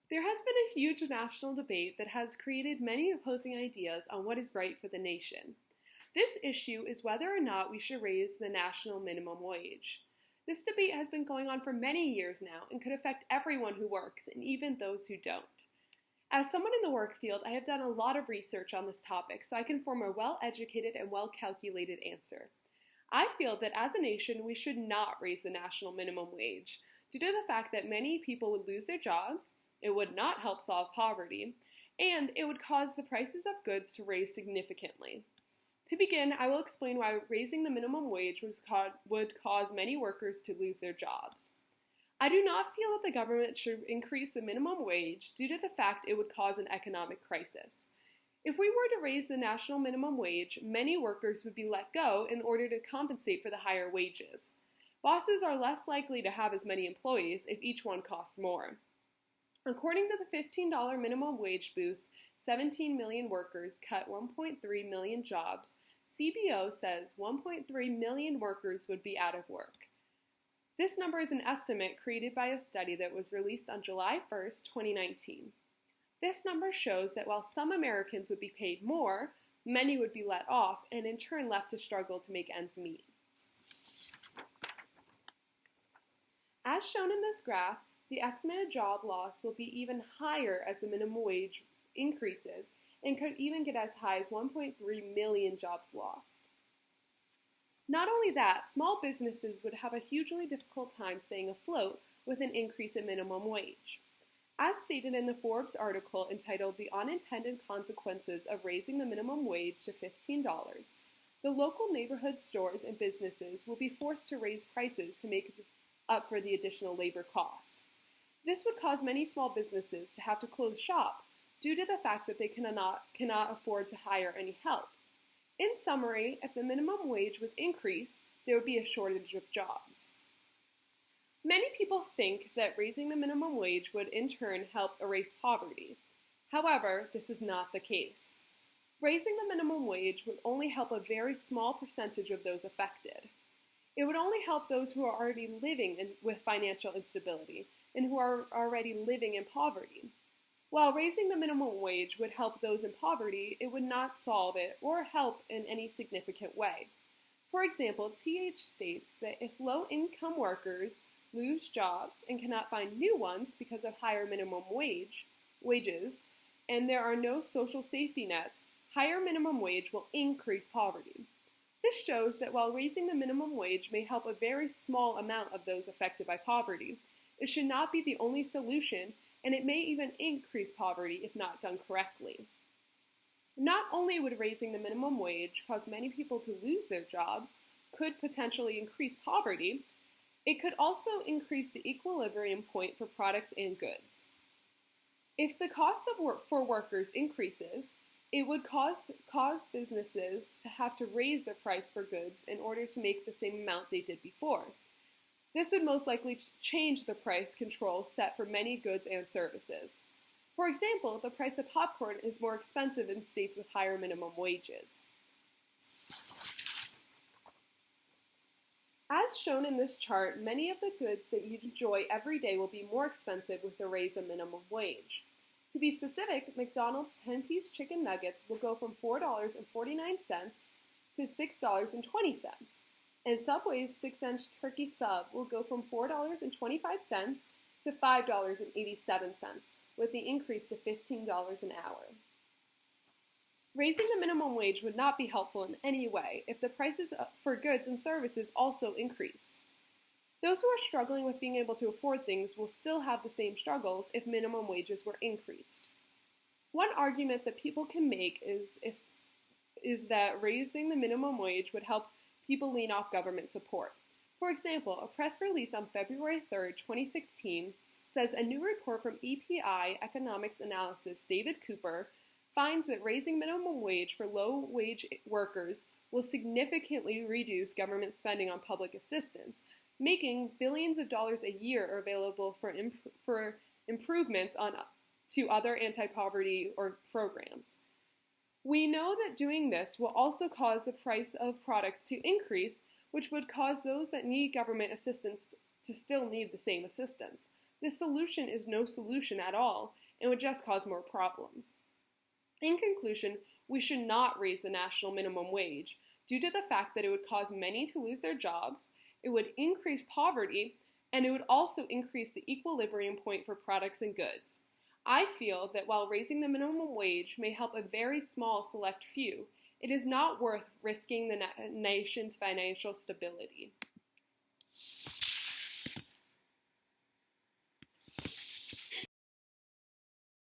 There has been a huge national debate that has created many opposing ideas on what is right for the nation. This issue is whether or not we should raise the national minimum wage. This debate has been going on for many years now and could affect everyone who works and even those who don't. As someone in the work field, I have done a lot of research on this topic so I can form a well-educated and well-calculated answer. I feel that as a nation, we should not raise the national minimum wage due to the fact that many people would lose their jobs, it would not help solve poverty, and it would cause the prices of goods to raise significantly. To begin, I will explain why raising the minimum wage would cause many workers to lose their jobs. I do not feel that the government should increase the minimum wage due to the fact it would cause an economic crisis. If we were to raise the national minimum wage, many workers would be let go in order to compensate for the higher wages. Bosses are less likely to have as many employees if each one cost more. According to the $15 minimum wage boost, 17 million workers cut 1.3 million jobs. CBO says 1.3 million workers would be out of work. This number is an estimate created by a study that was released on July 1st, 2019. This number shows that while some Americans would be paid more, many would be let off and in turn left to struggle to make ends meet. As shown in this graph, the estimated job loss will be even higher as the minimum wage increases and could even get as high as 1.3 million jobs lost. Not only that, small businesses would have a hugely difficult time staying afloat with an increase in minimum wage. As stated in the Forbes article entitled "The Unintended Consequences of Raising the Minimum Wage to $15, the local neighborhood stores and businesses will be forced to raise prices to make up for the additional labor cost. This would cause many small businesses to have to close shop due to the fact that they cannot afford to hire any help. In summary, if the minimum wage was increased, there would be a shortage of jobs. Many people think that raising the minimum wage would in turn help erase poverty. However, this is not the case. Raising the minimum wage would only help a very small percentage of those affected. It would only help those who are already living with financial instability and who are already living in poverty. While raising the minimum wage would help those in poverty, it would not solve it or help in any significant way. For example, TH states that if low-income workers lose jobs and cannot find new ones because of higher minimum wages, and there are no social safety nets, higher minimum wage will increase poverty. This shows that while raising the minimum wage may help a very small amount of those affected by poverty, it should not be the only solution, and it may even increase poverty if not done correctly. Not only would raising the minimum wage cause many people to lose their jobs, could potentially increase poverty, it could also increase the equilibrium point for products and goods. If the cost of work for workers increases, it would cause businesses to have to raise their price for goods in order to make the same amount they did before. This would most likely change the price control set for many goods and services. For example, the price of popcorn is more expensive in states with higher minimum wages. As shown in this chart, many of the goods that you enjoy every day will be more expensive with the raise of minimum wage. To be specific, McDonald's 10-piece chicken nuggets will go from $4.49 to $6.20, and Subway's 6-inch turkey sub will go from $4.25 to $5.87, with the increase to $15 an hour. Raising the minimum wage would not be helpful in any way if the prices for goods and services also increase. Those who are struggling with being able to afford things will still have the same struggles if minimum wages were increased. One argument that people can make is that raising the minimum wage would help people lean off government support. For example, a press release on February 3, 2016 says a new report from EPI Economics Analysis David Cooper finds that raising minimum wage for low-wage workers will significantly reduce government spending on public assistance, making billions of dollars a year available for improvements to other anti-poverty programs. We know that doing this will also cause the price of products to increase, which would cause those that need government assistance to still need the same assistance. This solution is no solution at all and would just cause more problems. In conclusion, we should not raise the national minimum wage due to the fact that it would cause many to lose their jobs, it would increase poverty, and it would also increase the equilibrium point for products and goods. I feel that while raising the minimum wage may help a very small select few, it is not worth risking the nation's financial stability.